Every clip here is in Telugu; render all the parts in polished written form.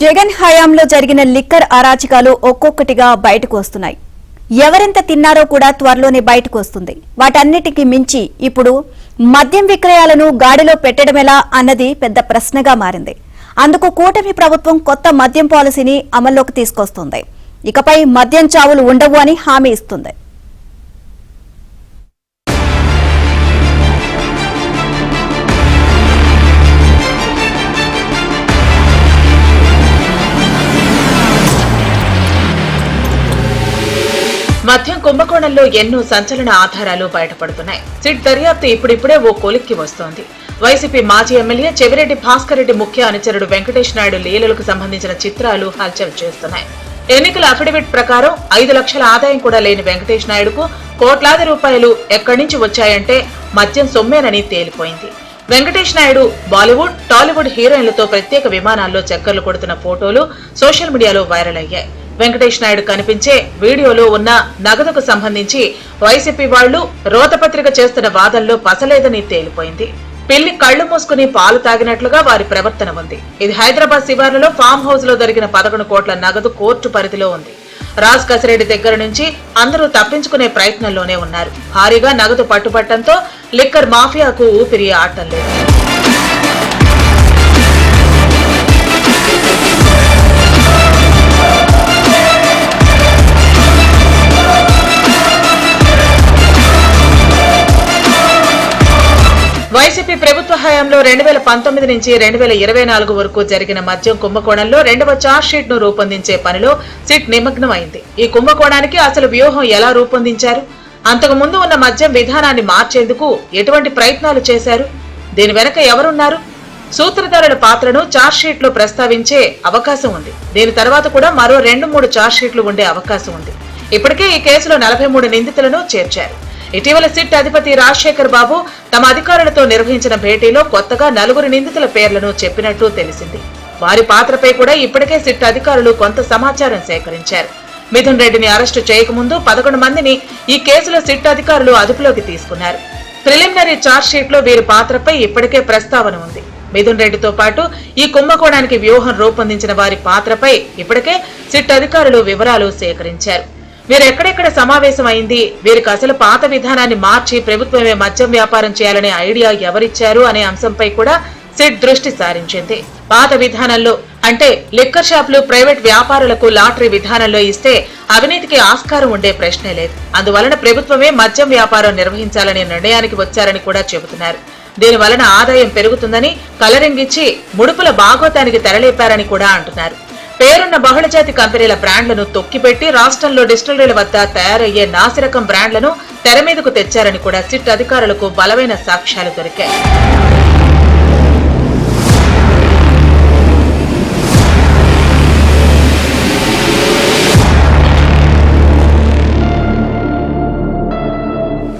జగన్ హయాంలో జరిగిన లిక్కర్ అరాచకాలు ఒక్కొక్కటిగా బయటకు వస్తున్నాయి. ఎవరెంత తిన్నారో కూడా త్వరలోనే బయటకు వస్తుంది. వాటన్నిటికీ మించి ఇప్పుడు మద్యం విక్రయాలను గాడిలో పెట్టడమేలా అన్నది పెద్ద ప్రశ్నగా మారింది. అందుకు కూటమి ప్రభుత్వం కొత్త మద్యం పాలసీని అమల్లోకి తీసుకొస్తుంది. ఇకపై మద్యం చావులు ఉండవు అని హామీ ఇస్తుంది. మద్యం కుంభకోణంలో ఎన్నో సంచలన ఆధారాలు బయటపడుతున్నాయి. సిట్ దర్యాప్తు ఇప్పుడిప్పుడే ఓ కొలిక్కి వస్తోంది. వైసీపీ మాజీ ఎమ్మెల్యే చెవిరెడ్డి భాస్కర్ రెడ్డి ముఖ్య అనుచరుడు వెంకటేష్ నాయుడు లీలలకు సంబంధించిన చిత్రాలు హల్చల్ చేస్తున్నాయి. ఎన్నికల అఫిడవిట్ ప్రకారం 5 లక్షల ఆదాయం కూడా లేని వెంకటేష్ నాయుడుకు కోట్లాది రూపాయలు ఎక్కడి నుంచి వచ్చాయంటే మద్యం సొమ్మేనని తేలిపోయింది. వెంకటేష్ నాయుడు బాలీవుడ్, టాలీవుడ్ హీరోయిన్లతో ప్రత్యేక విమానాల్లో చక్కర్లు కొడుతున్న ఫోటోలు సోషల్ మీడియాలో వైరల్ అయ్యాయి. వెంకటేష్ నాయుడు కనిపించే వీడియోలో ఉన్న నగదుకు సంబంధించి వైసీపీ వాళ్లు రోతపత్రిక చేస్తున్న వాదనలో పసలేదని తేలిపోయింది. పిల్లి కళ్లు మూసుకుని పాలు తాగినట్లుగా వారి ప్రవర్తన ఉంది. ఇది హైదరాబాద్ శివార్లలో ఫామ్ హౌస్ లో జరిగిన 11 కోట్ల నగదు కోర్టు పరిధిలో ఉంది. రాజ్ కసిరెడ్డి దగ్గర నుంచి అందరూ తప్పించుకునే ప్రయత్నంలోనే ఉన్నారు. భారీగా నగదు పట్టుబట్టంతో లిక్కర్ మాఫియాకు ఊపిరి ఆడటం లేదు. వైసీపీ ప్రభుత్వ హయాంలో 2019 నుంచి 2024 వరకు జరిగిన మద్యం కుంభకోణంలో 2వ ఛార్జ్షీట్ ను రూపొందించే పనిలో సిట్ నిమగ్నమైంది. ఈ కుంభకోణానికి అసలు వ్యూహం ఎలా రూపొందించారు? అంతకు ముందు ఉన్న మద్యం విధానాన్ని మార్చేందుకు ఎటువంటి ప్రయత్నాలు చేశారు? దీని వెనక ఎవరున్నారు? సూత్రధారుల పాత్రను ఛార్జ్షీట్ లో ప్రస్తావించే అవకాశం ఉంది. దీని తర్వాత కూడా మరో 2-3 ఛార్జ్షీట్లు ఉండే అవకాశం ఉంది. ఇప్పటికే ఈ కేసులో 43 నిందితులను చేర్చారు. ఇటీవల సిట్ అధిపతి రాజశేఖర్ బాబు తమ అధికారులతో నిర్వహించిన భేటీలో కొత్తగా 4 నిందితుల పేర్లను చెప్పినట్టు తెలిసింది. వారి పాత్రపై కూడా ఇప్పటికే సిట్ అధికారులు కొంత సమాచారం సేకరించారు. మిథున్ రెడ్డిని అరెస్టు చేయకముందు 11 మందిని ఈ కేసులో సిట్ అధికారులు అదుపులోకి తీసుకున్నారు. ప్రిలిమినరీ ఛార్జ్షీట్ లో వీరి పాత్రపై ఇప్పటికే ప్రస్తావన ఉంది. మిథున్ రెడ్డితో పాటు ఈ కుంభకోణానికి వ్యూహం రూపొందించిన వారి పాత్రపై ఇప్పటికే సిట్ అధికారులు వివరాలు సేకరించారు. వీరు ఎక్కడెక్కడ సమావేశం అయింది, వీరికి అసలు పాత విధానాన్ని మార్చి ప్రభుత్వమే మద్యం వ్యాపారం చేయాలనే ఐడియా ఎవరిచ్చారు అనే అంశంపై కూడా సిట్ దృష్టి సారించింది. పాత విధానంలో అంటే లిక్కర్ షాపులు ప్రైవేట్ వ్యాపారులకు లాటరీ విధానంలో ఇస్తే అవినీతికి ఆస్కారం ఉండే ప్రశ్నే లేదు. అందువలన ప్రభుత్వమే మద్యం వ్యాపారం నిర్వహించాలనే నిర్ణయానికి వచ్చారని కూడా చెబుతున్నారు. దీనివలన ఆదాయం పెరుగుతుందని కలరింగిచ్చి ముడుపుల బాగోతానికి తెరలేపారని కూడా అంటున్నారు. పేరున్న బహుళజాతి కంపెనీల బ్రాండ్లను తొక్కిపెట్టి రాష్ట్రంలో డిస్టిలరీల వద్ద తయారయ్యే నాసిరకం బ్రాండ్లను తెర మీదకు తెచ్చారని కూడా సిట్ అధికారులకు బలమైన సాక్ష్యాలు దొరికాయి.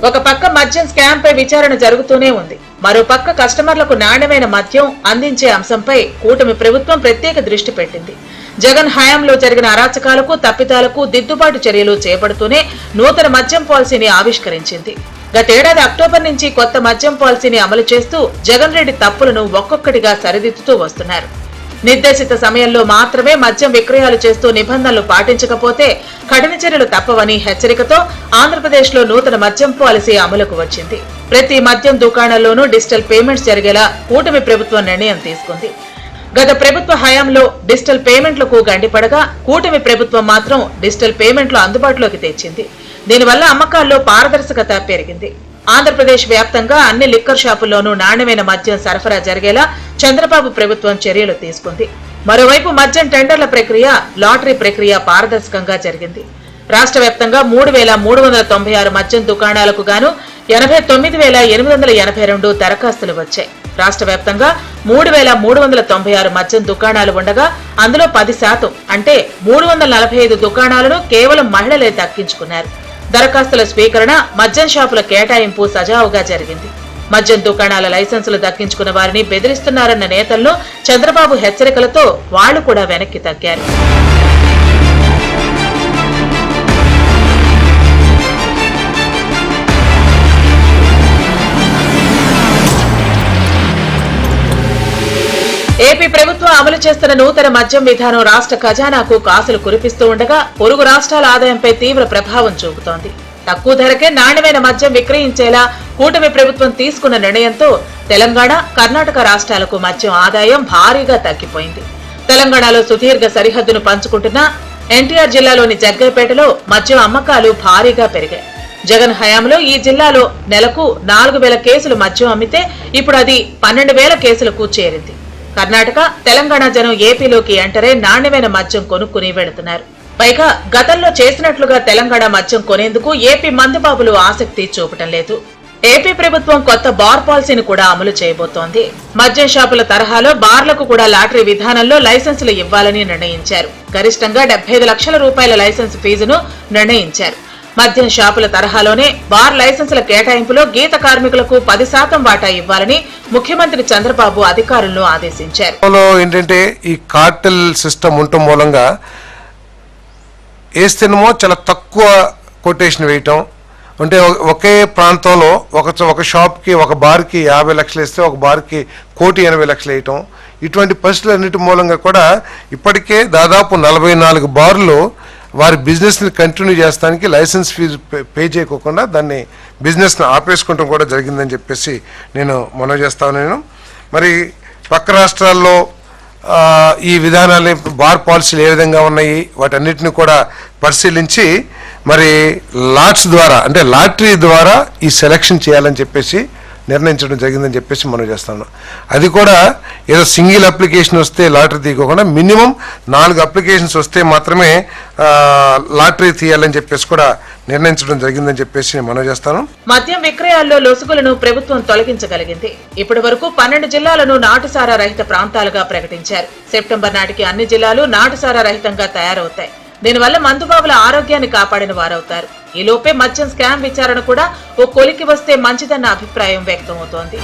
ఒక పక్క మద్యం స్కామ్ పై విచారణ జరుగుతూనే ఉంది. మరో పక్క కస్టమర్లకు నాణ్యమైన మద్యం అందించే అంశంపై కూటమి ప్రభుత్వం ప్రత్యేక దృష్టి పెట్టింది. జగన్ హయాంలో జరిగిన అరాచకాలకు, తప్పిదాలకు దిద్దుబాటు చర్యలు చేపడుతూనే నూతన మద్యం పాలసీని ఆవిష్కరించింది. గతేడాది అక్టోబర్ నుంచి కొత్త మద్యం పాలసీని అమలు చేస్తూ జగన్ రెడ్డి తప్పులను ఒక్కొక్కటిగా సరిదిద్దుతూ వస్తున్నారు. నిర్దేశిత సమయంలో మాత్రమే మద్యం విక్రయాలు చేస్తూ నిబంధనలు పాటించకపోతే కఠిన చర్యలు తప్పవని హెచ్చరికతో ఆంధ్రప్రదేశ్ లో నూతన మద్యం పాలసీ అమలుకు వచ్చింది. ప్రతి మద్యం దుకాణాల్లోనూ డిజిటల్ పేమెంట్స్ జరిగేలా కూటమి ప్రభుత్వం నిర్ణయం తీసుకుంది. గత ప్రభుత్వ హయాంలో డిజిటల్ పేమెంట్లకు గండిపడగా కూటమి ప్రభుత్వం మాత్రం డిజిటల్ పేమెంట్లు అందుబాటులోకి తెచ్చింది. దీనివల్ల అమ్మకాల్లో పారదర్శకత పెరిగింది. ఆంధ్రప్రదేశ్ వ్యాప్తంగా అన్ని లిక్కర్ షాపుల్లోనూ నాణ్యమైన మద్యం సరఫరా జరిగేలా చంద్రబాబు ప్రభుత్వం చర్యలు తీసుకుంది. మరోవైపు మద్యం టెండర్ల ప్రక్రియ, లాటరీ ప్రక్రియ పారదర్శకంగా జరిగింది. రాష్ట్ర వ్యాప్తంగా 3,396 మద్యం దుకాణాలకు గాను 89,882 దరఖాస్తులు వచ్చాయి. రాష్ట్ర వ్యాప్తంగా 3,396 మద్యం దుకాణాలు ఉండగా అందులో 10% అంటే 345 దుకాణాలను కేవలం మహిళలే దక్కించుకున్నారు. దరఖాస్తుల స్వీకరణ, మద్యం షాపుల కేటాయింపు సజావుగా జరిగింది. మద్యం దుకాణాల లైసెన్సులు దక్కించుకున్న వారిని బెదిరిస్తున్నారన్న నేతల్లో చంద్రబాబు హెచ్చరికలతో వాళ్లు కూడా వెనక్కి తగ్గారు. ఏపీ ప్రభుత్వం అమలు చేస్తున్న నూతన మద్యం విధానం రాష్ట్ర ఖజానాకు కాసులు కురిపిస్తూ ఉండగా పొరుగు రాష్ట్రాల ఆదాయంపై తీవ్ర ప్రభావం చూపుతోంది. తక్కువ ధరకే నాణ్యమైన మద్యం విక్రయించేలా కూటమి ప్రభుత్వం తీసుకున్న నిర్ణయంతో తెలంగాణ, కర్ణాటక రాష్ట్రాలకు మద్యం ఆదాయం భారీగా తగ్గిపోయింది. తెలంగాణలో సుదీర్ఘ సరిహద్దును పంచుకుంటున్న ఎన్టీఆర్ జిల్లాలోని జగ్గైపేటలో మద్యం అమ్మకాలు భారీగా పెరిగాయి. జగన్ హయాంలో ఈ జిల్లాలో నెలకు 4,000 కేసులు మద్యం అమ్మితే ఇప్పుడు అది 12,000 కేసులకు చేరింది. కర్ణాటక, తెలంగాణ జనం ఏపీలోకి ఎంటరై నాణ్యమైన మద్యం కొనుక్కుని వెళుతున్నారు. పైగా గతంలో చేసినట్లుగా తెలంగాణ మద్యం కొనేందుకు ఏపీ మందుబాబులు ఆసక్తి చూపటం లేదు. ఏపీ ప్రభుత్వం కొత్త బార్ పాలసీని కూడా అమలు చేయబోతోంది. మద్యం షాపుల తరహాలో బార్లకు కూడా లాటరీ విధానంలో లైసెన్సులు ఇవ్వాలని నిర్ణయించారు. గరిష్టంగా 75 లక్షల రూపాయల లైసెన్స్ ఫీజును నిర్ణయించారు. మద్యం షాపుల తరహాలోనే బార్ లైసెన్సుల కేటాయింపులో గీత కార్మికులకు 10% వాటా ఇవ్వాలని ముఖ్యమంత్రి చంద్రబాబు అధికారులను ఆదేశించారు. ఏంటంటే ఈ కార్టెల్ సిస్టమ్ ఉండటం మూలంగా వేస్తేనేమో చాలా తక్కువ కొటేషన్ వేయటం, అంటే ఒకే ప్రాంతంలో ఒక షాప్కి ఒక బార్కి 50 లక్షలు వేస్తే ఒక బార్కి 1,80,00,000 వేయటం, ఇటువంటి పరిస్థితులు అన్నిటి మూలంగా కూడా ఇప్పటికే దాదాపు 44 బార్లు వారి బిజినెస్ని కంటిన్యూ చేస్తానికి లైసెన్స్ ఫీజు పే చేయకోకుండా దాన్ని బిజినెస్ని ఆపేసుకోవడం కూడా జరిగిందని చెప్పేసి నేను మనవి చేస్తాను. మరి పక్క రాష్ట్రాల్లో ఈ విధానాలు బార్ పాలసీలు ఏ విధంగా ఉన్నాయి వాటన్నిటిని కూడా పరిశీలించి మరి లాట్స్ ద్వారా అంటే లాటరీ ద్వారా ఈ సెలక్షన్ చేయాలని చెప్పేసి నిర్ణయించడం జరిగిందని చెప్పేసి మనం చేస్తాను. అది కూడా ఏదో సింగిల్ అప్లికేషన్ వస్తే లాటరీ తీయకుండా మినిమం 4 అప్లికేషన్స్ వస్తే మాత్రమే లాటరీ తీయాలని చెప్పేసి కూడా నిర్ణయించడం జరిగిందని చెప్పేసి మనం చేస్తాను. మద్యం విక్రయాల్లో లొసుగులను ప్రభుత్వం తొలగించగలిగింది. ఇప్పటి వరకు 12 జిల్లాలను నాటుసారా రహిత ప్రాంతాలుగా ప్రకటించారు. సెప్టెంబర్ నాటికి అన్ని జిల్లాలు నాటుసారా రహితంగా తయారవుతాయి. దీనివల్ల మందుబాబుల ఆరోగ్యాన్ని కాపాడిన వారవుతారు. ఈలోపే మద్యం స్కామ్ విచారణ కూడా ఓ కొలికి వస్తే మంచిదన్న అభిప్రాయం వ్యక్తమవుతోంది.